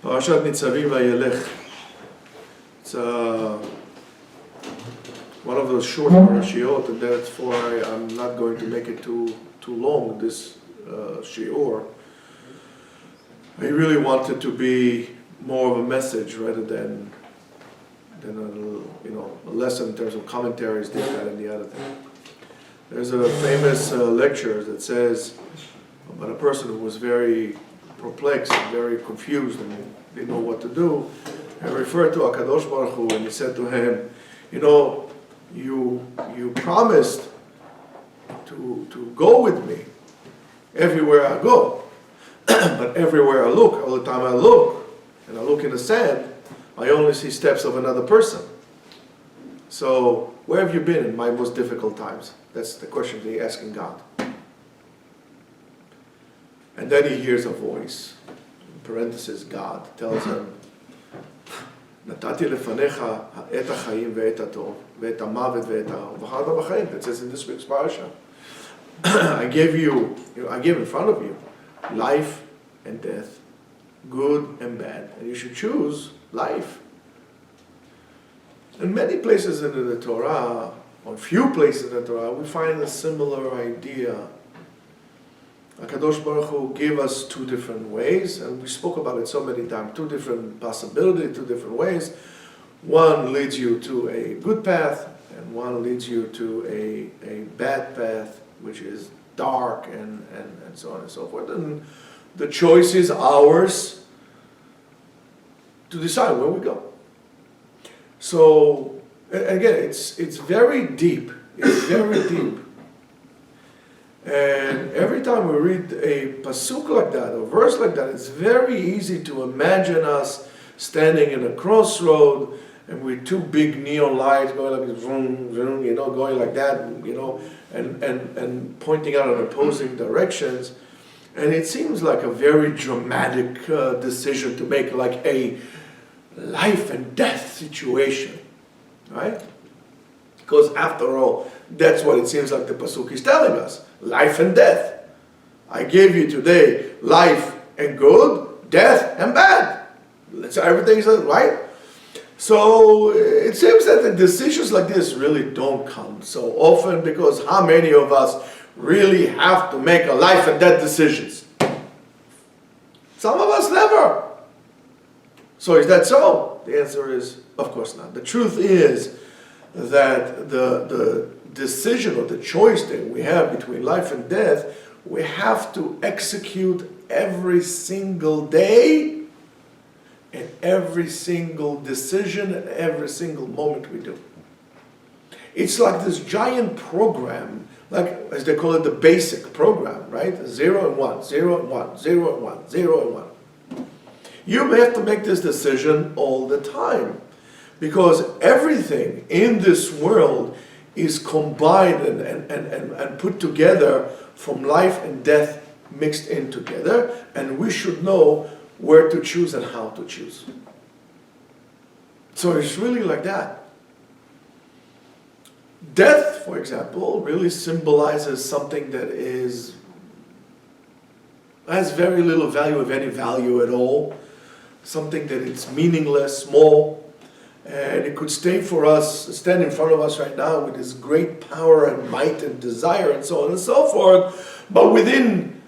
Parashat Nitzavim-Vaylech. It's one of those short parashiot, and therefore I'm not going to make it too long, this shiur. I really wanted to be more of a message rather than a lesson in terms of commentaries, this, that, and the other thing. There's a famous lecture that says about a person who was very perplexed and very confused and didn't know what to do, and referred to HaKadosh Baruch Hu, and he said to him, you promised to go with me everywhere I go, but everywhere I look, all the time I look, and I look in the sand, I only see steps of another person. So where have you been in my most difficult times? That's the question that he's asking God. And then he hears a voice, in parenthesis, God tells him, נתתי לפניך את החיים ואת הטוב, ואת המוות ואת הרע, ובחרת בחיים. It says in this week's Parashat. I gave in front of you life and death, good and bad, and you should choose life. In many places in the Torah, or few places in the Torah, we find a similar idea. HaKadosh Baruch Hu gave us two different ways, and we spoke about it so many times, two different possibilities, two different ways. One leads you to a good path, and one leads you to a bad path, which is dark, and so on and so forth. And the choice is ours to decide where we go. So, again, it's very deep. It's very deep. And every time we read a pasuk like that, a verse like that, it's very easy to imagine us standing in a crossroad and with two big neon lights going like this, vroom, vroom, going like that, and pointing out in opposing directions. And it seems like a very dramatic decision to make, like a life and death situation, right? Because after all, that's what it seems like the pasuk is telling us. Life and death. I gave you today life and good, death and bad. That's how everything is, right? So it seems that the decisions like this really don't come so often, because how many of us really have to make a life and death decisions? Some of us never. So is that so? The answer is, of course not. The truth is that the decision or the choice that we have between life and death, we have to execute every single day, and every single decision, and every single moment we do. It's like this giant program, like as they call it, the basic program, right? 0 and 1, 0 and 1, 0 and 1, 0 and 1. You have to make this decision all the time, because everything in this world is combined and put together from life and death mixed in together, and we should know where to choose and how to choose. So it's really like that. Death, for example, really symbolizes something that has very little value, if any value at all, something that is meaningless, small. And it could stand in front of us right now with this great power and might and desire and so on and so forth. But within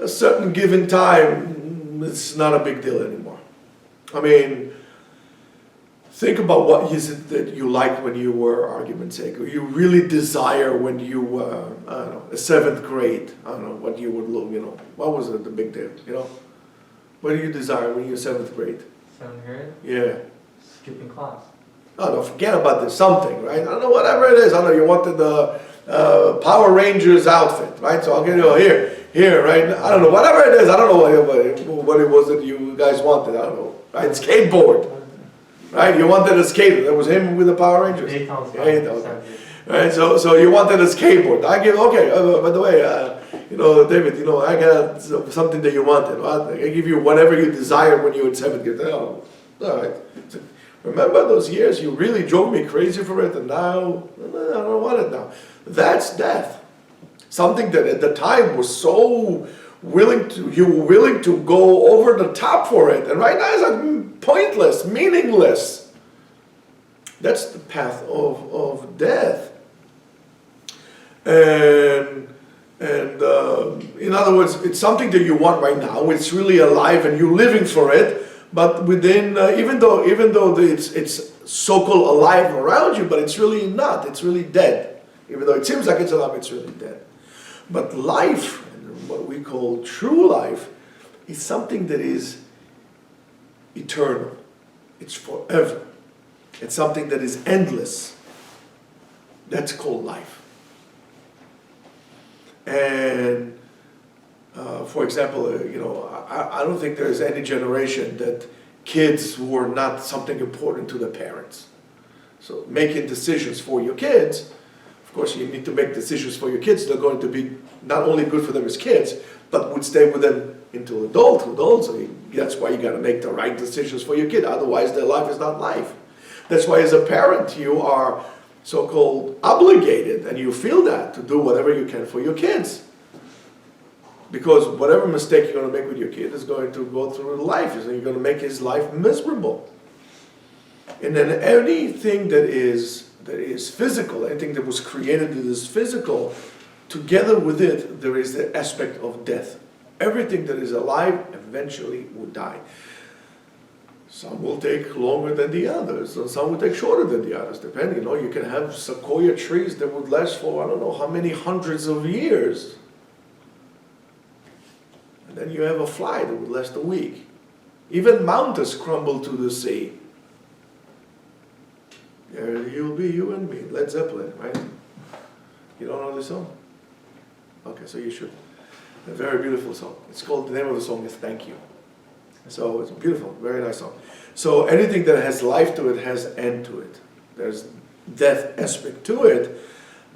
a certain given time, it's not a big deal anymore. I mean, think about what is it that you like when you were, argument's sake, or you really desire when you were, I don't know, a 7th grade. I don't know what you would look, what was it, the big deal, What do you desire when you're 7th grade? 7th grade? Yeah. Skipping class. Oh, don't forget about this, something, right? I don't know, whatever it is. I don't know, you wanted the Power Rangers outfit, right? So I'll give you here, right? I don't know, whatever it is. I don't know what it was that you guys wanted. I don't know, right? Skateboard, right? You wanted a skateboard. That was him with the Power Rangers. Okay. Right, so you wanted a skateboard. I give, okay, by the way, David, I got something that you wanted. I give you whatever you desired when you were in 7th grade. Oh, all right. So, remember those years you really drove me crazy for it, and now I don't want it now. That's death. Something that at the time was so you were willing to go over the top for it. And right now it's like pointless, meaningless. That's the path of death. And in other words, it's something that you want right now. It's really alive and you're living for it. But within, even though it's so-called alive around you, but it's really not. It's really dead. Even though it seems like it's alive, it's really dead. But life, what we call true life, is something that is eternal. It's forever. It's something that is endless. That's called life. And for example, I don't think there's any generation that kids who are not something important to their parents. So making decisions for your kids, of course you need to make decisions for your kids that are going to be not only good for them as kids, but would stay with them into adulthood also. That's why you got to make the right decisions for your kid, otherwise their life is not life. That's why as a parent you are so-called obligated, and you feel that, to do whatever you can for your kids. Because whatever mistake you're going to make with your kid is going to go through life, and you're going to make his life miserable. And then anything that is physical, anything that was created that is physical, together with it, there is the aspect of death. Everything that is alive eventually will die. Some will take longer than the others, and some will take shorter than the others, depending. You can have sequoia trees that would last for, I don't know how many hundreds of years. And then you have a fly that would last a week. Even mountains crumble to the sea. There you'll be, you and me, Led Zeppelin, right? You don't know this song? Okay, so you should. A very beautiful song. It's called, the name of the song is Thank You. So it's beautiful, very nice song. So anything that has life to it has end to it. There's death aspect to it,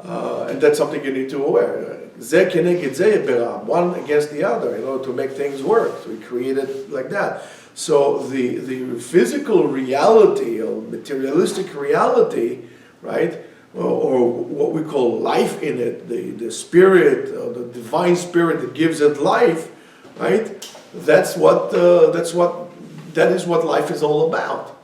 and that's something you need to aware. Zeh keneged zeh beram, one against the other, in order to make things work. So we create it like that. So the physical reality or materialistic reality, right, or what we call life in it, the spirit, or the divine spirit that gives it life, right? That is what life is all about.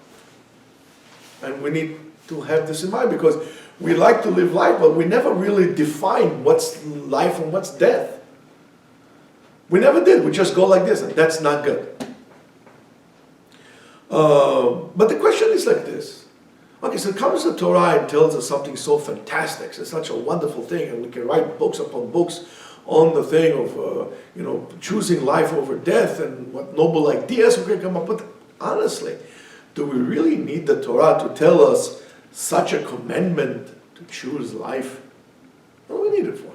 And we need to have this in mind, because we like to live life, but we never really define what's life and what's death. We never did. We just go like this, and that's not good. But the question is like this. Okay, so it comes to Torah and tells us something so fantastic. It's such a wonderful thing, and we can write books upon books on the thing of, choosing life over death and what noble ideas we can come up with. Honestly, do we really need the Torah to tell us such a commandment to choose life? What do we need it for?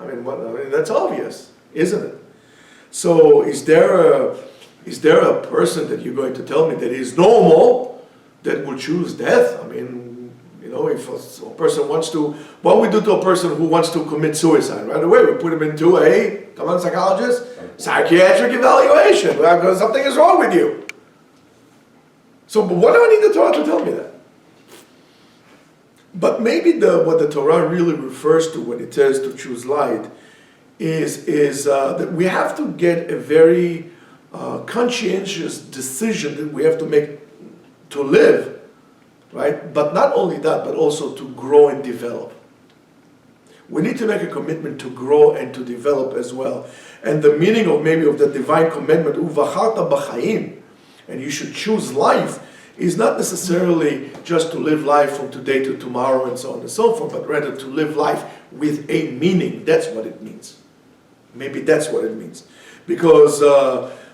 I mean, that's obvious, isn't it? So is there a person that you're going to tell me that is normal that will choose death? I mean, if a person wants to, what we do to a person who wants to commit suicide? Right away, we put him into a, come on psychologist, psychiatric evaluation, because something is wrong with you. So what do I need the Torah to tell me that? But maybe what the Torah really refers to when it says to choose light is that we have to get a very conscientious decision that we have to make to live, right? But not only that, but also to grow and develop. We need to make a commitment to grow and to develop as well. And the meaning of the divine commandment, uvacharta b'chaim, and you should choose life, is not necessarily just to live life from today to tomorrow and so on and so forth, but rather to live life with a meaning. That's what it means. Maybe that's what it means. Because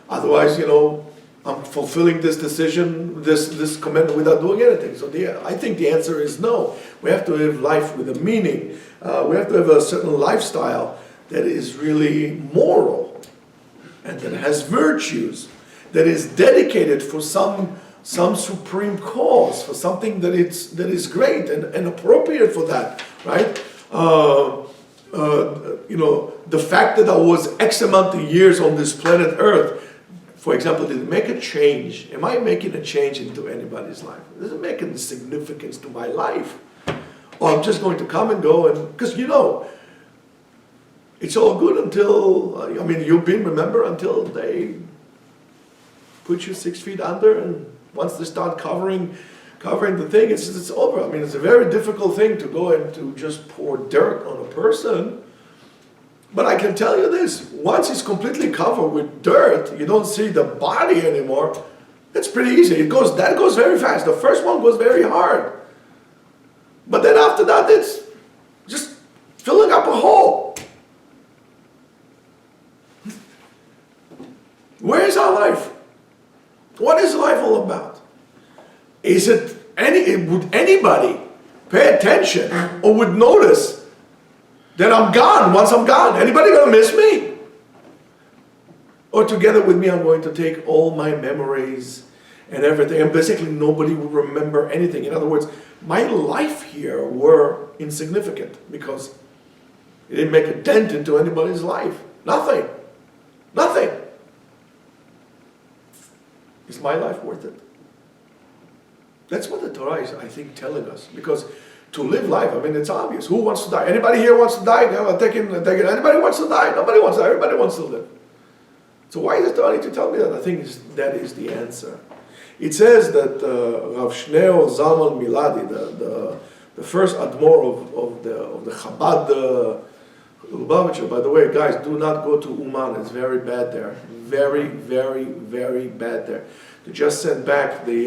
otherwise, I'm fulfilling this decision, this commandment without doing anything. So I think the answer is no. We have to live life with a meaning. We have to have a certain lifestyle that is really moral and that has virtues, that is dedicated for some supreme cause, for something that is great and appropriate for that, right? The fact that I was X amount of years on this planet Earth, for example, did it make a change? Am I making a change into anybody's life? Does it make any significance to my life? Or I'm just going to come and go, and because it's all good until, you've been, remember, until they put you 6 feet under, and once they start covering the thing, it's over. It's a very difficult thing to go and to just pour dirt on a person. But I can tell you this, once it's completely covered with dirt, you don't see the body anymore, it's pretty easy. That goes very fast. The first one goes very hard. But then after that, it's just filling up a hole. Where is our life? What is life all about? Would anybody pay attention or would notice that I'm gone once I'm gone? Anybody gonna miss me? Or together with me, I'm going to take all my memories and everything, and basically nobody will remember anything. In other words, my life here were insignificant because it didn't make a dent into anybody's life. Nothing. Nothing. Is my life worth it? That's what the Torah is, I think, telling us. Because to live life, it's obvious. Who wants to die? Anybody here wants to die? Take it. Anybody wants to die? Nobody wants to die. Everybody wants to live. So why does the Torah need to tell me that? I think that is the answer. It says that Rav Shneur Zalman Miladi, the first Admor of the Chabad Lubavitcher, by the way, guys, do not go to Uman. It's very bad there. Very, very, very bad there. They just sent back the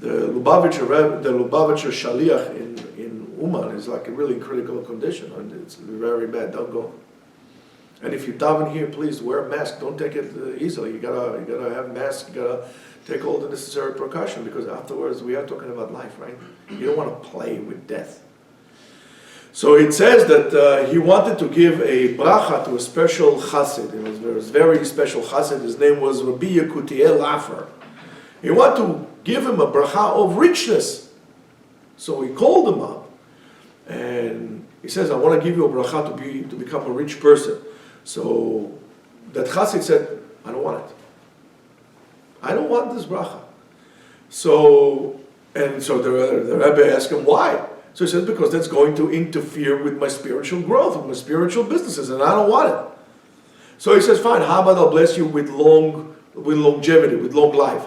Lubavitcher Shaliach in Uman is like a really critical condition, and it's very bad. Don't go. And if you daven here, please wear a mask. Don't take it easily. You gotta have a mask. You gotta take all the necessary precaution, because afterwards we are talking about life, right? You don't want to play with death. So it says that he wanted to give a bracha to a special chassid. It was a very special chassid. His name was Rabbi Yekutiel Lafer. He wanted to give him a bracha of richness. So he called him up, and he says, I want to give you a bracha to become a rich person. So that chassid said, I don't want it. I don't want this bracha. So the Rebbe asked him, why? So he says, because that's going to interfere with my spiritual growth, with my spiritual businesses, and I don't want it. So he says, fine, how about I'll bless you with longevity, with long life.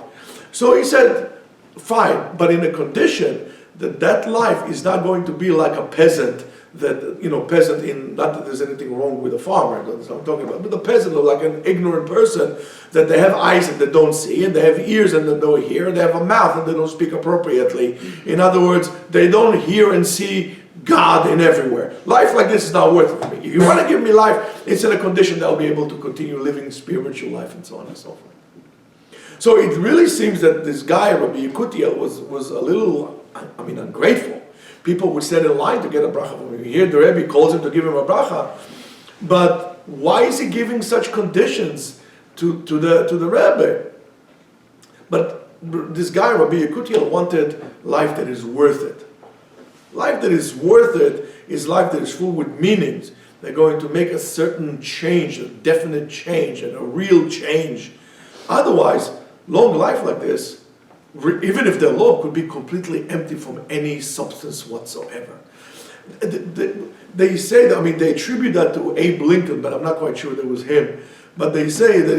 So he said, fine, but in a condition that life is not going to be like a peasant, peasant in, not that there's anything wrong with a farmer, that's what I'm talking about, but the peasant is like an ignorant person, that they have eyes and they don't see, and they have ears and they don't hear, and they have a mouth and they don't speak appropriately. In other words, they don't hear and see God in everywhere. Life like this is not worth it for me. If you want to give me life, it's in a condition that I'll be able to continue living spiritual life and so on and so forth. So it really seems that this guy, Rabbi Yekutiel, was a little, ungrateful. People would stand in line to get a bracha from him. Here the Rebbe calls him to give him a bracha. But why is he giving such conditions to the Rebbe? But this guy, Rabbi Yekutiel, wanted life that is worth it. Life that is worth it is life that is full with meanings. They're going to make a certain change, a definite change, and a real change. Otherwise, long life like this, even if they're long, could be completely empty from any substance whatsoever. They say that, they attribute that to Abe Lincoln, but I'm not quite sure that it was him. But they say that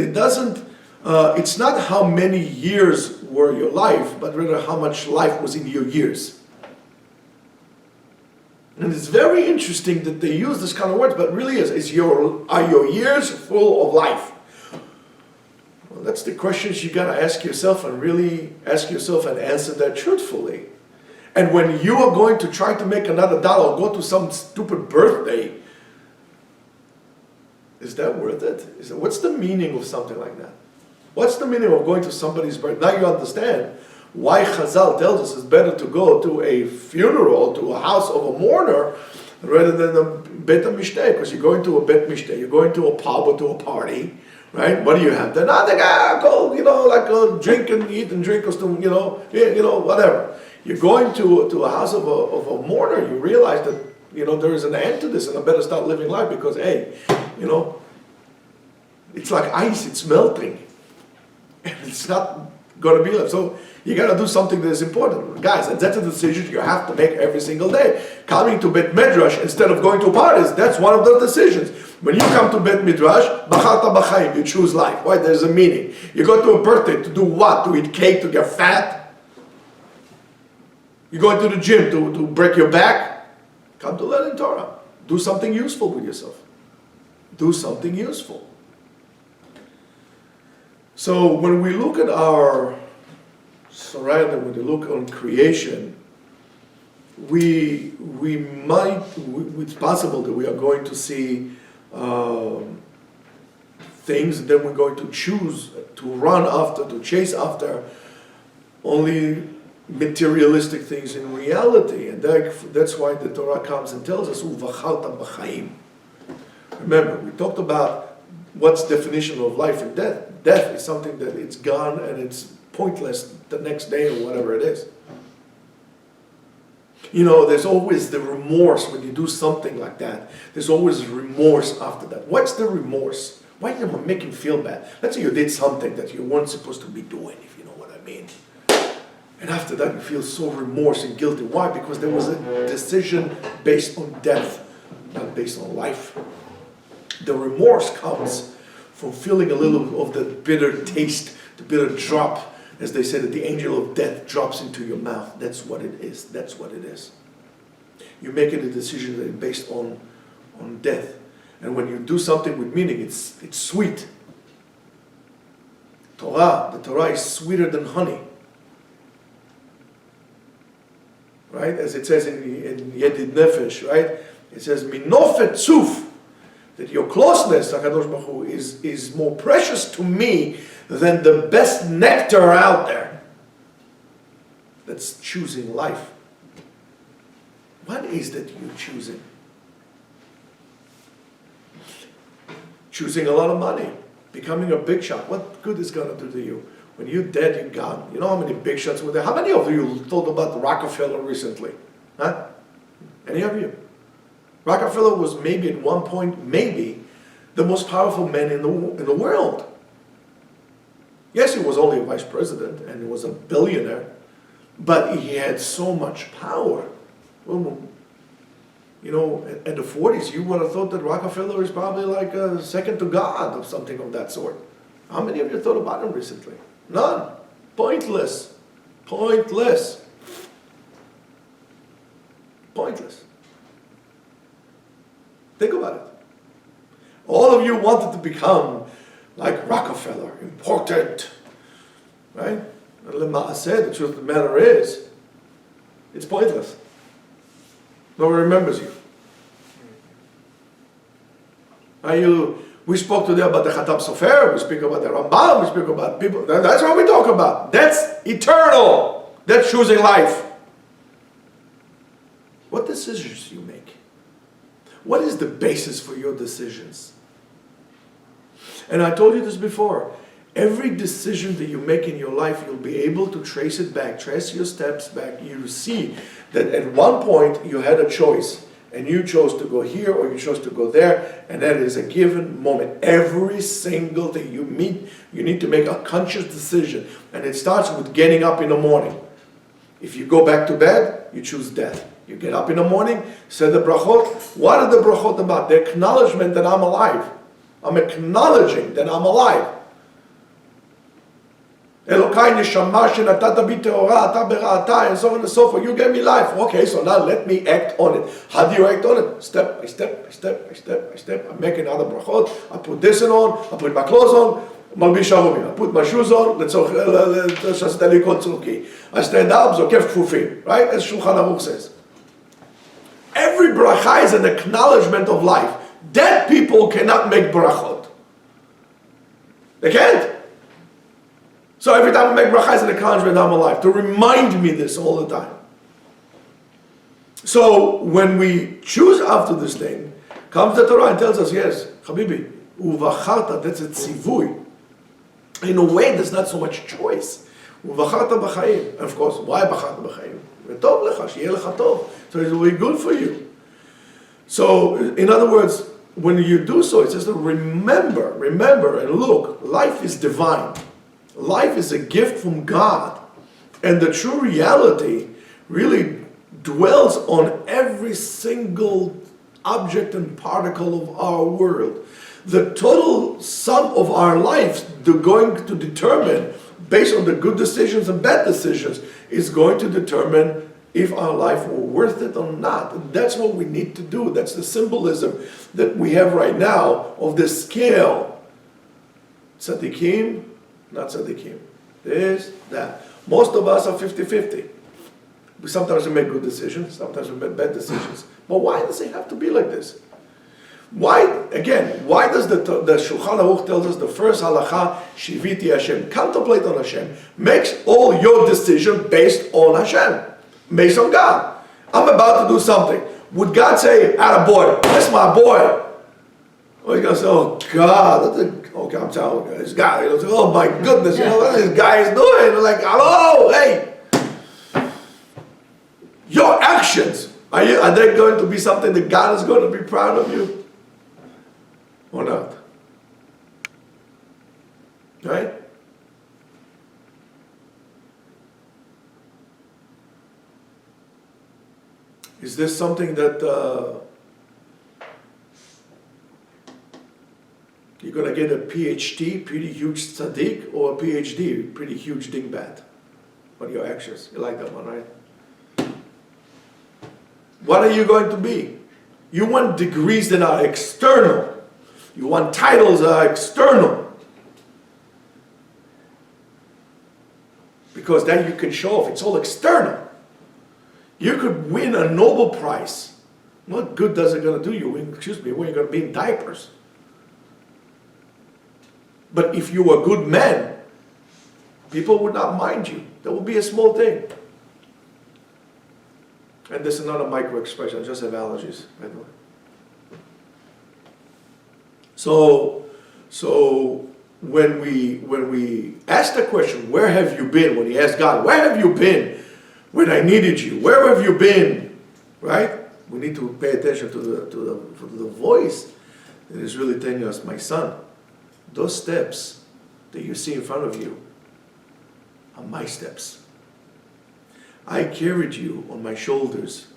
it's not how many years were your life, but rather how much life was in your years. And it's very interesting that they use this kind of words, but it really are your years full of life? Well, that's the questions you got to ask yourself, and really ask yourself and answer that truthfully. And when you are going to try to make another dollar or go to some stupid birthday, is that worth it? What's the meaning of something like that? What's the meaning of going to somebody's birthday? Now you understand why Chazal tells us it's better to go to a funeral, to a house of a mourner, rather than a bet mishteh, because you're going to a bet mishteh, you're going to a pub or to a party, right? What do you have there? Nothing, go, drink and eat and drink, whatever. You're going to a house of a mourner, you realize that, there is an end to this, and I better start living life, because, it's like ice, it's melting. And it's not going to be left. So you got to do something that is important. Guys, and that's a decision you have to make every single day. Coming to Bet Midrash instead of going to parties, that's one of those decisions. When you come to Bet Midrash, Bacharta B'chaim, you choose life. Why? There's a meaning. You go to a birthday to do what? To eat cake, to get fat? You go into the gym to break your back? Come to learn Torah. Do something useful with yourself. Do something useful. So when we look at our surrounding, when we look on creation, it's possible that we are going to see things, and then we're going to choose to run after, to chase after only materialistic things in reality. And that's why the Torah comes and tells us, Uvacharta b'chaim. Remember, we talked about what's the definition of life and death. Death is something that it's gone and it's pointless the next day or whatever it is. You know, there's always the remorse when you do something like that. There's always remorse after that. What's the remorse? Why did it make you feel bad? Let's say you did something that you weren't supposed to be doing, if you know what I mean. And after that you feel so remorse and guilty. Why? Because there was a decision based on death, not based on life. The remorse comes from feeling a little of the bitter taste, the bitter drop, as they say that the angel of death drops into your mouth. That's what it is. That's what it is. You're making a decision that is based on death. And when you do something with meaning, it's sweet. The Torah is sweeter than honey. Right? As it says in Yedid Nefesh, right? It says, Minofet Tzuf, that your closeness, HaKadosh Baruch Hu, is more precious to me than the best nectar out there. That's choosing life. What is that you're choosing? Choosing a lot of money, becoming a big shot. What good is going to do to you? When you're dead, you're gone. You know how many big shots were there? How many of you thought about Rockefeller recently? Huh? Any of you? Rockefeller was maybe at one point, maybe, the most powerful man in the world. Yes, he was only a vice president and he was a billionaire, but he had so much power. Well, you know, at the 40s, you would have thought that Rockefeller is probably like a second to God or something of that sort. How many of you thought about him recently? None. Pointless. Pointless. Pointless. Think about it. All of you wanted to become like Rockefeller, important, right? And Lema'aseh, the truth of the matter is, it's pointless. No one remembers you. We spoke today about the Khatam Sofer, we speak about the Rambam, we speak about people. That's what we talk about. That's eternal. That's choosing life. What decisions do you make? What is the basis for your decisions? And I told you this before. Every decision that you make in your life, you'll be able to trace it back, trace your steps back. You see that at one point you had a choice, and you chose to go here or you chose to go there, and that is a given moment. Every single day you meet, you need to make a conscious decision, and it starts with getting up in the morning. If you go back to bed, you choose death. You get up in the morning, say the brachot. What are the brachot about? The acknowledgement that I'm alive. I'm acknowledging that I'm alive. Elokai neshama shenatata bi teora ata bera'ata, and so on and so forth. You gave me life. Okay, so now let me act on it. How do you act on it? Step by step by step by step by step. I make another brachot. I put this on. I put my clothes on. Malbish harumim. I put my shoes on. I stand up. Zokef kfufim. Right? As Shulchan Aruch says. Every bracha is an acknowledgement of life. Dead people cannot make brachot. They can't. So every time I make bracha, it's an acknowledgement I'm alive, to remind me this all the time. So when we choose after this thing, comes the Torah and tells us, yes, Habibi, uvacharta, that's a tzivui. In a way, there's not so much choice. Uvacharta b'chaim. And of course, why b'charta b'chaim? V'tov lecha, sheyeh lecha tov. So it will be good for you. So, in other words, when you do so, it says to remember, and look, life is divine. Life is a gift from God. And the true reality really dwells on every single object and particle of our world. The total sum of our lives, they're going to determine, based on the good decisions and bad decisions, is going to determine if our life were worth it or not. And that's what we need to do. That's the symbolism that we have right now of the scale. Tzaddikim, not tzaddikim. This, that. Most of us are 50-50. Sometimes we make good decisions, sometimes we make bad decisions. But why does it have to be like this? Why does the Shulchan Aruch tells us the first halacha, Shiviti Hashem, contemplate on Hashem, makes all your decisions based on Hashem, based on God. I'm about to do something. Would God say, attaboy, that's my boy? Or he's going to say, oh God, okay, I'm telling you, this guy, he'll say, oh my goodness, you know what this guy is doing? They're like, hello, hey. Your actions, are they going to be something that God is going to be proud of you? Or not? Right? Is this something that you're going to get a PhD, pretty huge tzaddik, or a PhD, pretty huge dingbat? What are your actions? You like that one, right? What are you going to be? You want degrees that are external. You want titles that are external. Because then you can show off. It's all external. You could win a Nobel Prize. What good does it going to do you? Excuse me, when you're going to be in diapers. But if you were a good man, people would not mind you. That would be a small thing. And this is not a micro expression, I just have allergies, by the way. So when we ask the question, where have you been? When he asked God, where have you been when I needed you? Where have you been? Right? We need to pay attention to the voice that is really telling us, my son, those steps that you see in front of you are my steps. I carried you on my shoulders.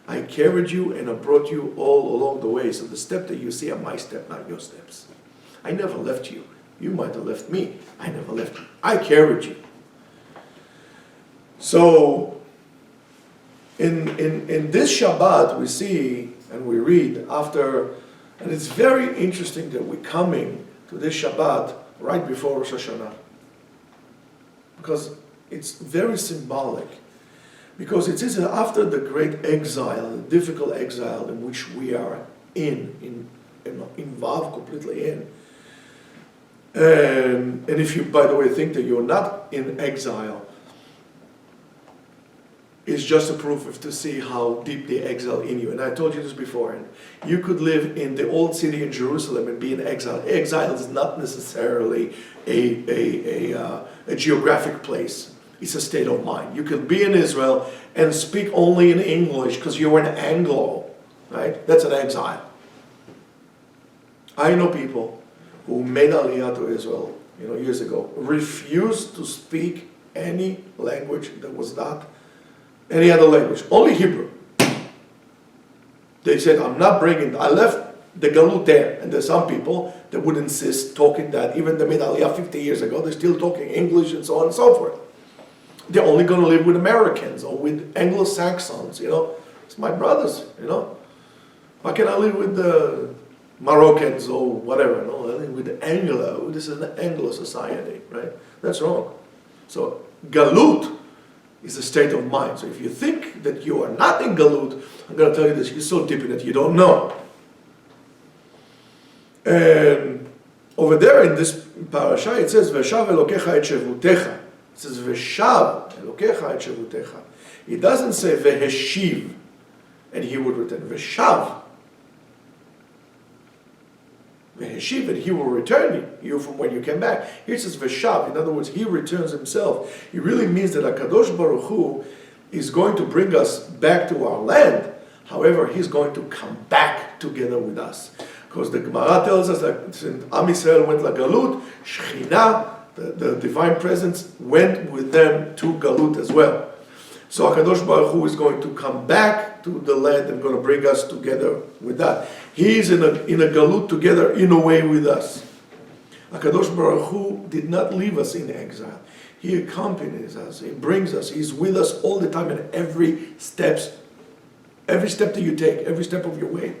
I carried you and I brought you all along the way. So the step that you see are my step, not your steps. I never left you. You might have left me. I never left you. I carried you. So in this Shabbat we see and we read after, and it's very interesting that we're coming to this Shabbat right before Rosh Hashanah. Because it's very symbolic. Because it is after the great exile, the difficult exile in which we are involved completely in. And if you, by the way, think that you're not in exile, it's just a proof of to see how deep the exile in you. And I told you this before. And you could live in the old city in Jerusalem and be in exile. Exile is not necessarily a geographic place. It's a state of mind. You can be in Israel and speak only in English because you're an Anglo, right? That's an exile. I know people who made Aliyah to Israel, years ago, refused to speak any language that was not any other language, only Hebrew. They said, I left the Galut there, and there's some people that would insist talking that, even they made Aliyah 50 years ago, they're still talking English and so on and so forth. They're only going to live with Americans or with Anglo-Saxons, It's my brothers, Why can't I live with the Moroccans or whatever, I live with Anglo. This is an Anglo society, right? That's wrong. So Galut is a state of mind. So if you think that you are not in Galut, I'm going to tell you this, you're so deep in it, you don't know. And over there in this parasha, it says, Veshav Elokecha et shevutecha. It says, Veshav Elokecha et shevutecha. It doesn't say, Veheshiv, and he would return. Veshav. Veheshiv, and he will return you from when you came back. Here it says, Veshav. In other words, he returns himself. It really means that HaKadosh Baruch Hu is going to bring us back to our land. However, he's going to come back together with us. Because the Gemara tells us that Am Yisrael went la Galut, Shechina the divine presence went with them to Galut as well. So HaKadosh Baruch Hu is going to come back to the land and going to bring us together with that. He's in a Galut together in a way with us. HaKadosh Baruch Hu did not leave us in exile. He accompanies us, He brings us, He's with us all the time in every step that you take, every step of your way.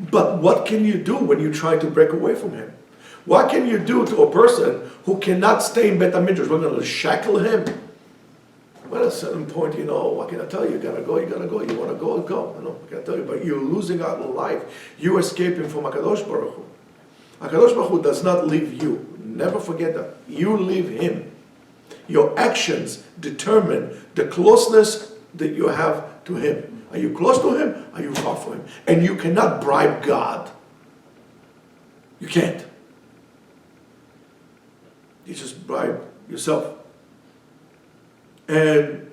But what can you do when you try to break away from Him? What can you do to a person who cannot stay in Beit HaMikdash? We're going to shackle him. Well, at a certain point, what can I tell you? You gotta go, you want to go, go. What can I tell you? But you're losing out on life. You're escaping from HaKadosh Baruch Hu. HaKadosh Baruch Hu does not leave you. Never forget that. You leave Him. Your actions determine the closeness that you have to Him. Are you close to Him? Are you far from Him? And you cannot bribe God. You can't. You just bribe yourself. And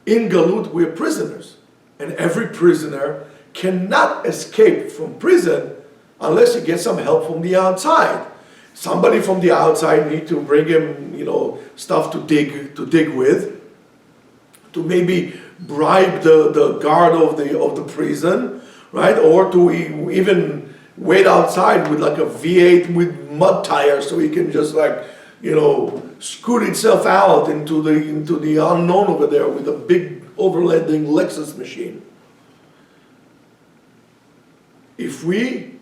in Galut, we're prisoners. And every prisoner cannot escape from prison unless he gets some help from the outside. Somebody from the outside need to bring him, stuff to dig with, to maybe bribe the guard of the prison, right? Or to even wait outside with like a V8 with mud tires so he can just scoot itself out into the unknown over there with a big overlanding Lexus machine. If we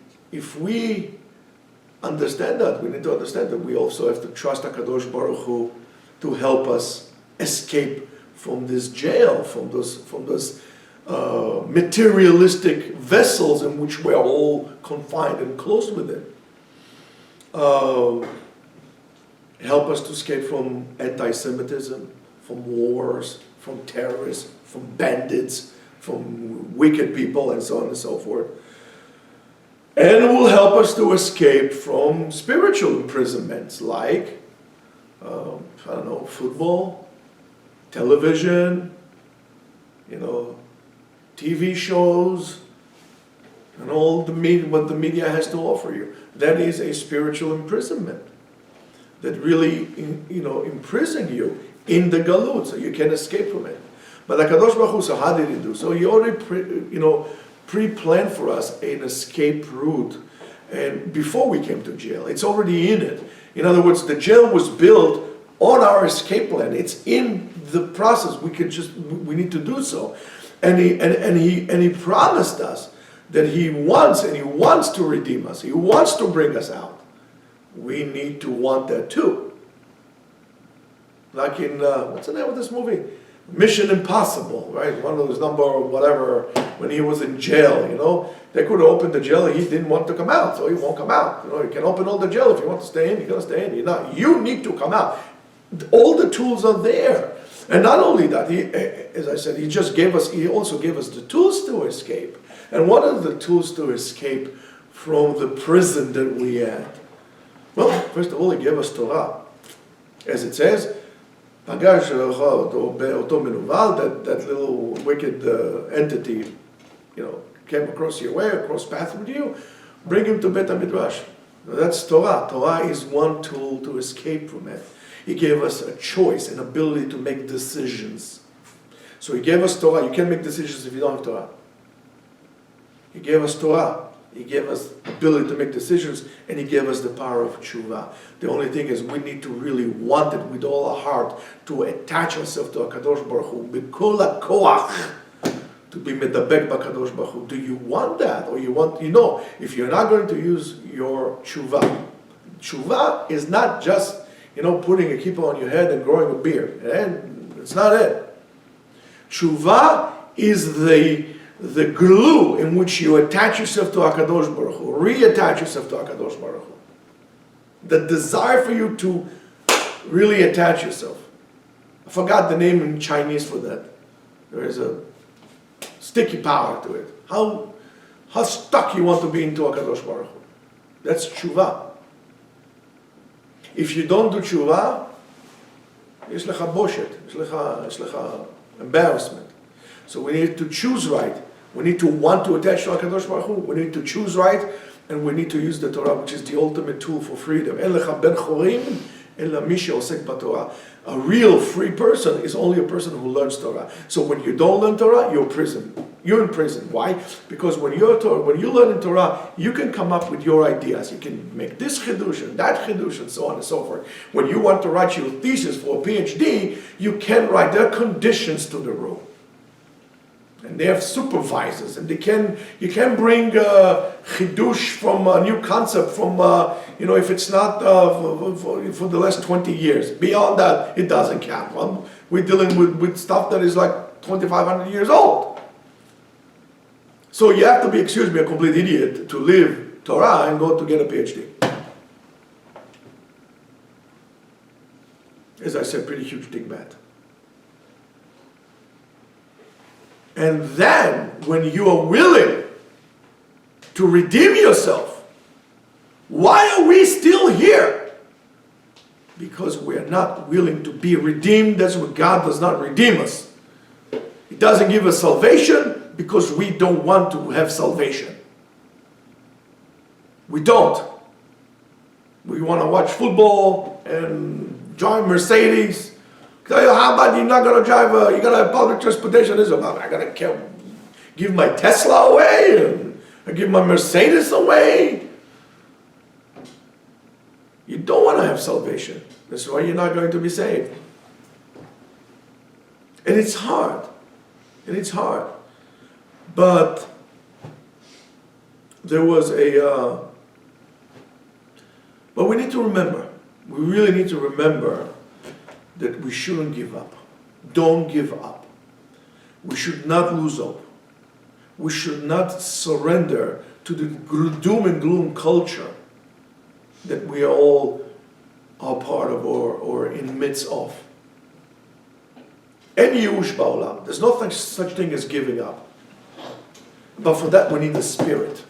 understand that, we need to understand that we also have to trust HaKadosh Baruch Hu to help us escape from this jail, from those materialistic vessels in which we're all confined and closed within. Help us to escape from anti-Semitism, from wars, from terrorists, from bandits, from wicked people, and so on and so forth. And it will help us to escape from spiritual imprisonments like, football, television, TV shows, and all what the media has to offer you. That is a spiritual imprisonment that really, imprison you in the galut, so you can escape from it. But HaKadosh Baruch Hu, so how did He do? So He already, pre-planned for us an escape route, and before we came to jail, it's already in it. In other words, the jail was built on our escape plan. It's in the process. We need to do so, and He promised us that He wants to redeem us. He wants to bring us out. We need to want that too. Like in, what's the name of this movie? Mission Impossible, right? One of those number whatever, when he was in jail, They could have opened the jail, he didn't want to come out, so he won't come out. You can open all the jail if you want to stay in, you're going to stay in. You need to come out. All the tools are there. And not only that, as I said, He also gave us the tools to escape. And what are the tools to escape from the prison that we had? Well, first of all, He gave us Torah. As it says, that little wicked entity, came across your way, across path with you, bring him to Beit HaMidrash. That's Torah. Torah is one tool to escape from it. He gave us a choice, an ability to make decisions. So He gave us Torah. You can't make decisions if you don't have Torah. He gave us Torah. He gave us the ability to make decisions, and He gave us the power of tshuva. The only thing is we need to really want it with all our heart, to attach ourselves to HaKadosh Baruch Hu, b'kol ha'koach, to be medabek b'HaKadosh Baruch Hu. Do you want that? Or you want, if you're not going to use your tshuva is not just, putting a kippah on your head and growing a beard. And it's not it. Tshuva is the glue in which you attach yourself to HaKadosh Baruch Hu, reattach yourself to HaKadosh Baruch Hu. The desire for you to really attach yourself. I forgot the name in Chinese for that. There is a sticky power to it. How stuck you want to be into HaKadosh Baruch Hu. That's tshuva. If you don't do tshuva, יש לך בושת, יש לך embarrassment. So we need to choose right. We need to want to attach to HaKadosh Baruch Hu. We need to choose right, and we need to use the Torah, which is the ultimate tool for freedom. אין לך בן חורים, אלא מי שעוסק בתורה. A real free person is only a person who learns Torah. So when you don't learn Torah, you're in prison. You're in prison. Why? Because when you learn in Torah, you can come up with your ideas. You can make this chidush and that chidush and so on and so forth. When you want to write your thesis for a PhD, you can write. There are conditions to the rule. And they have supervisors, and you can bring chidush from a new concept from if it's not for the last 20 years. Beyond that, it doesn't count. We're dealing with stuff that is like 2,500 years old. So you have to be, excuse me, a complete idiot to leave Torah and go to get a PhD. As I said, pretty huge dingbat. And then, when you are willing to redeem yourself, why are we still here? Because we are not willing to be redeemed. That's why God does not redeem us. He doesn't give us salvation because we don't want to have salvation. We don't. We want to watch football and drive Mercedes. How about you're not going to drive, you're going to have public transportation? I'm going to give my Tesla away and give my Mercedes away. You don't want to have salvation. That's why you're not going to be saved. And it's hard. But there was but we need to remember. We really need to remember that we shouldn't give up. Don't give up. We should not lose hope. We should not surrender to the doom and gloom culture that we all are part of or in the midst of. Any yush ba'olam. There's no such thing as giving up. But for that we need the spirit.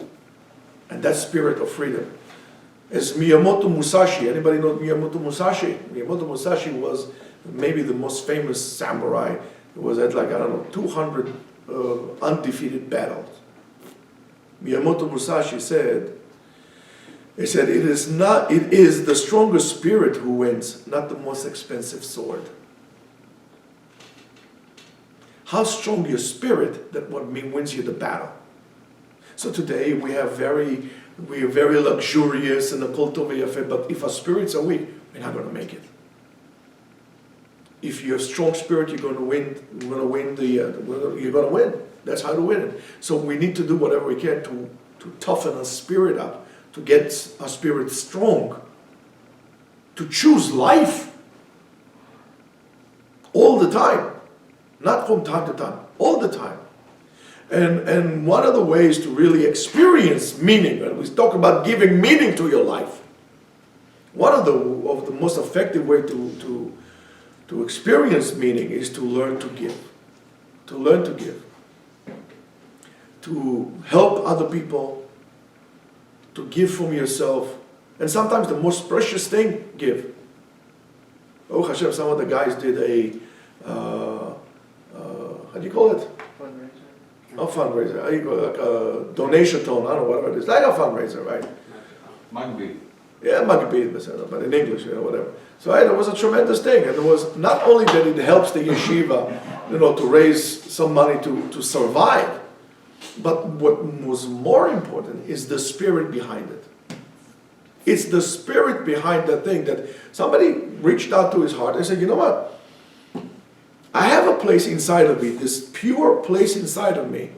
And that spirit of freedom. As Miyamoto Musashi, anybody know Miyamoto Musashi? Miyamoto Musashi was maybe the most famous samurai. He was at 200 undefeated battles. Miyamoto Musashi said, it is the strongest spirit who wins, not the most expensive sword. How strong your spirit, that what wins you the battle. So today we are very luxurious and a kultov, but if our spirits are weak, we're not going to make it. If you have strong spirit, you're going to win. You're going to win. That's how to win it. So we need to do whatever we can to toughen our spirit up, to get our spirit strong, to choose life all the time, not from time to time, all the time. And one of the ways to really experience meaning, and we talk about giving meaning to your life, one of the most effective way to experience meaning is to learn to give. To learn to give. To help other people. To give from yourself. And sometimes the most precious thing, give. Oh Hashem, some of the guys did how do you call it? A fundraiser. How do you call it? Like a donation-thon, I don't know whatever it is. Like a fundraiser, right? Magbi. Yeah, Magbi, but in English, whatever. So it was a tremendous thing, and it was not only that it helps the yeshiva, to raise some money to survive, but what was more important is the spirit behind it. It's the spirit behind that thing that somebody reached out to his heart and said, you know what? I have a place inside of me, this pure place inside of me,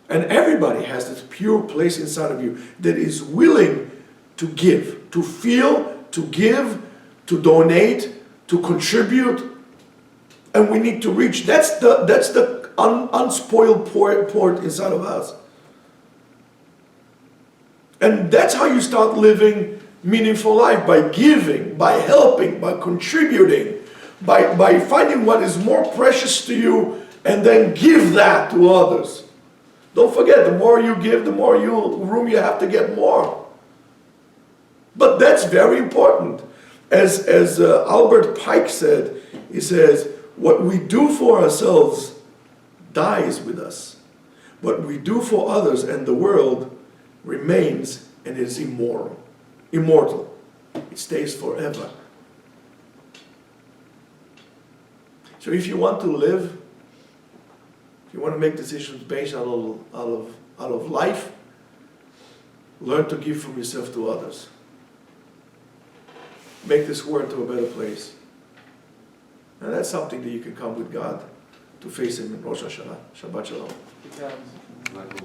and everybody has this pure place inside of you that is willing to give, to feel, to give, to donate, to contribute, and we need to reach. That's the unspoiled port inside of us, and that's how you start living meaningful life, by giving, by helping, by contributing, by finding what is more precious to you, and then give that to others. Don't forget, the more you give, the more room you have to get more. But that's very important. As Albert Pike said, he says, what we do for ourselves dies with us. What we do for others and the world remains and is immortal. It stays forever. So if you want to live, if you want to make decisions based out of life, learn to give from yourself to others. Make this world to a better place. And that's something that you can come with God to face Him in Rosh Hashanah. Shabbat Shalom. Like